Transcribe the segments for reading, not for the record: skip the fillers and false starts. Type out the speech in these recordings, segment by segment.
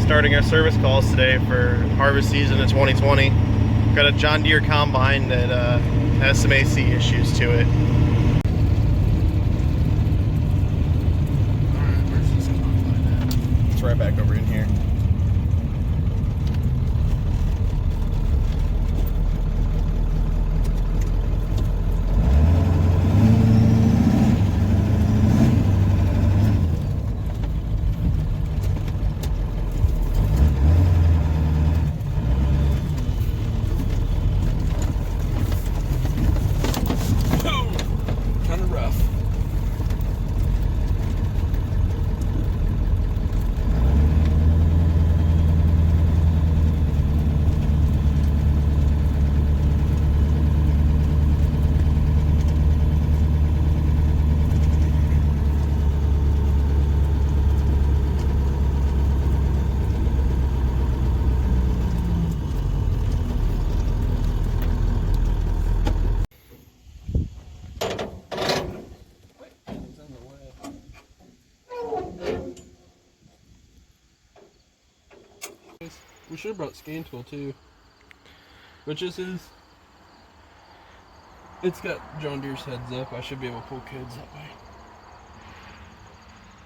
starting our service calls today for harvest season of 2020. Got a John Deere combine that has some AC issues to it. Alright, where's this combine at? It's right back over in here. Kind of rough. We should have brought scan tool too. Which this is. It's got John Deere's heads up. I should be able to pull codes that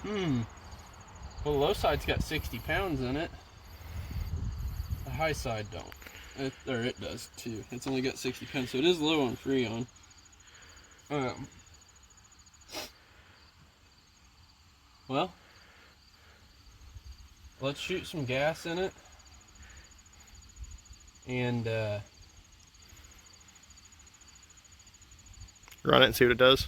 way. Well, the low side's got 60 pounds in it. The high side don't. It does too. It's only got 60 pounds, so it is low on Freon. Well, let's shoot some gas in it. And Run it and see what it does.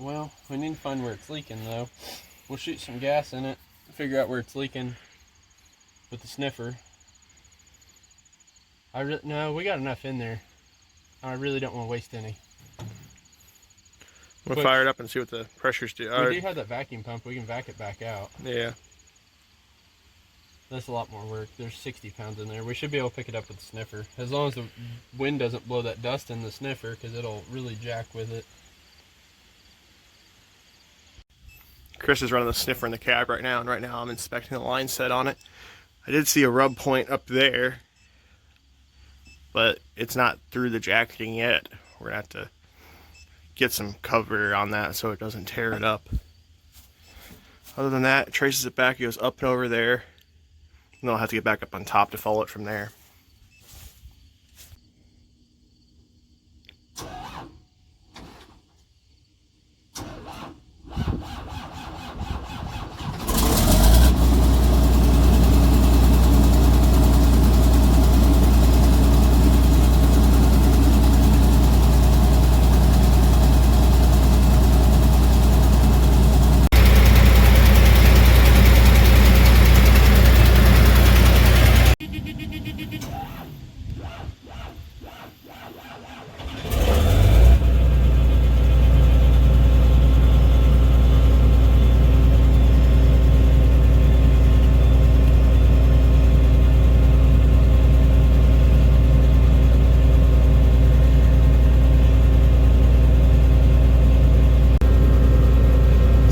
well, we need to find where it's leaking though. We'll shoot some gas in it, figure out where it's leaking with the sniffer. No, we got enough in there. I really don't want to waste any. We'll fire it up and see what the pressures do. We do have that vacuum pump. We can vac it back out. Yeah. That's a lot more work. There's 60 pounds in there. We should be able to pick it up with the sniffer. As long as the wind doesn't blow that dust in the sniffer, because it'll really jack with it. Chris is running the sniffer in the cab right now, and right now I'm inspecting the line set on it. I did see a rub point up there, but it's not through the jacketing yet. We're going to have to get some cover on that so it doesn't tear it up. Other than that, it traces it back, it goes up and over there. And then I'll have to get back up on top to follow it from there.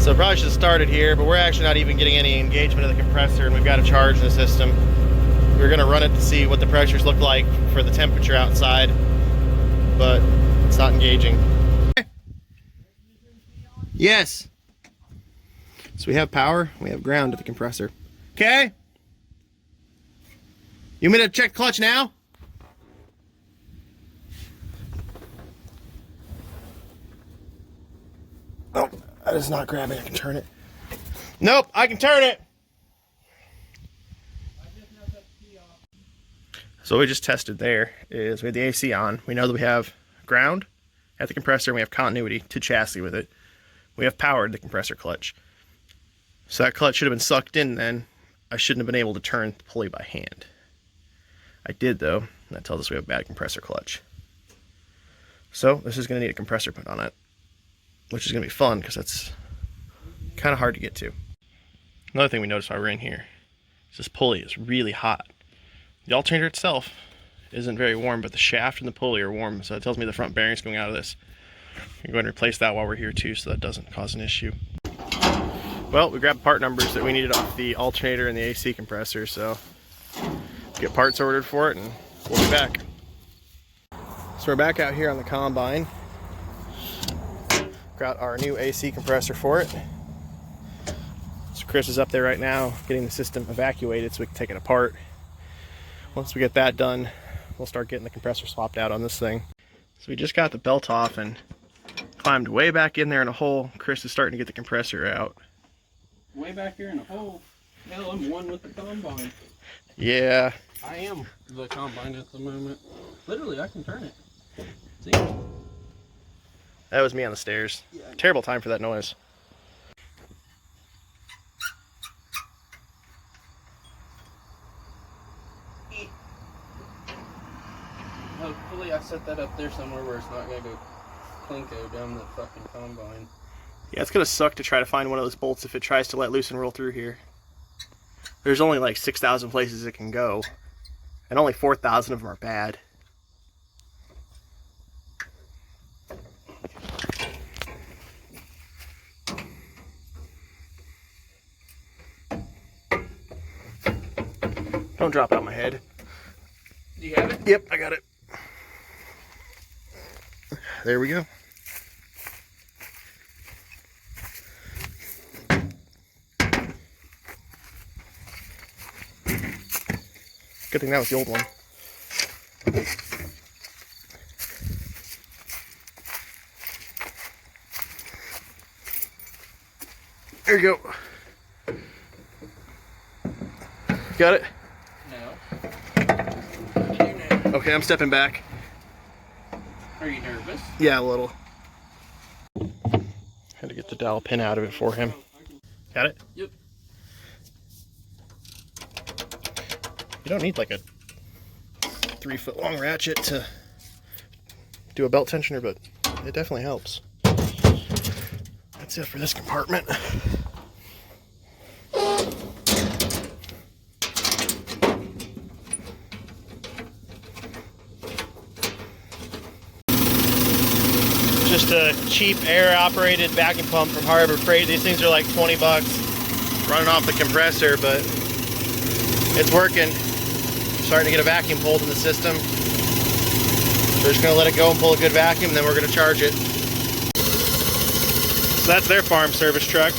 So probably should have started here, but we're actually not even getting any engagement of the compressor, and we've got a charge in the system. We're going to run it to see what the pressures look like for the temperature outside, but it's not engaging. Yes. So we have power, we have ground to the compressor. Okay. You want me to check the clutch now? Oh. That is not grabbing. I can turn it. Nope, I can turn it. So what we just tested there is we had the AC on. We know that we have ground at the compressor and we have continuity to chassis with it. We have powered the compressor clutch. So that clutch should have been sucked in then. I shouldn't have been able to turn the pulley by hand. I did though, and that tells us we have a bad compressor clutch. So this is going to need a compressor put on it, which is going to be fun because that's kind of hard to get to. Another thing we noticed while we're in here is this pulley is really hot. The alternator itself isn't very warm, but the shaft and the pulley are warm, so that tells me the front bearing's going out of this. I'm going to replace that while we're here too, so that doesn't cause an issue. Well, we grabbed part numbers that we needed off the alternator and the AC compressor, so let's get parts ordered for it and we'll be back. So we're back out here on the combine. Got our new AC compressor for it. So Chris is up there right now getting the system evacuated so we can take it apart. Once we get that done, we'll start getting the compressor swapped out on this thing. So we just got the belt off and climbed way back in there in a hole. Chris is starting to get the compressor out. Way back here in a hole. Hell, I'm one with the combine. Yeah. I am the combine at the moment. Literally, I can turn it. See? That was me on the stairs. Yeah. Terrible time for that noise. Hopefully I set that up there somewhere where it's not going to go clinko down the fucking combine. Yeah, it's gonna suck to try to find one of those bolts if it tries to let loose and roll through here. There's only like 6,000 places it can go, and only 4,000 of them are bad. Don't drop it on my head. Do you have it? Yep, I got it. There we go. Good thing that was the old one. There you go. Got it? No. Okay, I'm stepping back. Are you nervous? Yeah, a little. Had to get the dowel pin out of it for him. Got it? Yep. You don't need like a 3-foot long ratchet to do a belt tensioner, but it definitely helps. That's it for this compartment. Just a cheap air-operated vacuum pump from Harbor Freight. These things are like 20 bucks running off the compressor, but it's working. Starting to get a vacuum pulled in the system. So we're just going to let it go and pull a good vacuum, and then we're going to charge it. So that's their farm service truck.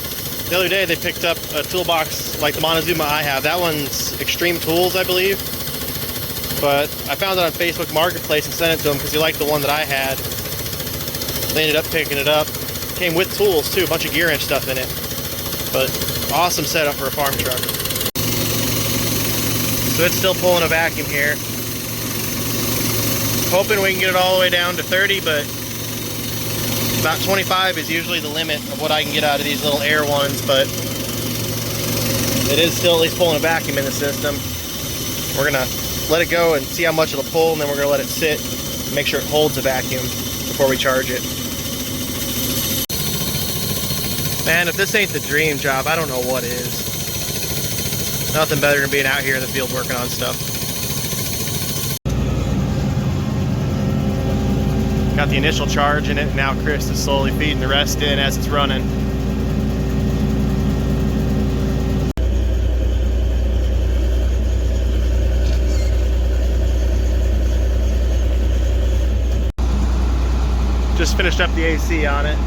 The other day they picked up a toolbox like the Montezuma I have. That one's Extreme Tools, I believe. But I found it on Facebook Marketplace and sent it to them because he liked the one that I had. They ended up picking it up. Came with tools too, a bunch of gear wrench stuff in it. But awesome setup for a farm truck. So it's still pulling a vacuum here. Hoping we can get it all the way down to 30, but about 25 is usually the limit of what I can get out of these little air ones, but it is still at least pulling a vacuum in the system. We're gonna let it go and see how much it'll pull, and then we're gonna let it sit and make sure it holds a vacuum before we charge it. Man, if this ain't the dream job, I don't know what is. Nothing better than being out here in the field working on stuff. Got the initial charge in it, and now Chris is slowly feeding the rest in as it's running. Just finished up the AC on it.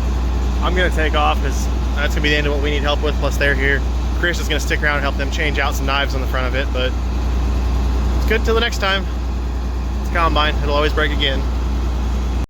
I'm gonna take off because that's gonna be the end of what we need help with, plus they're here. Chris is gonna stick around and help them change out some knives on the front of it, but it's good till the next time. It's a combine, it'll always break again.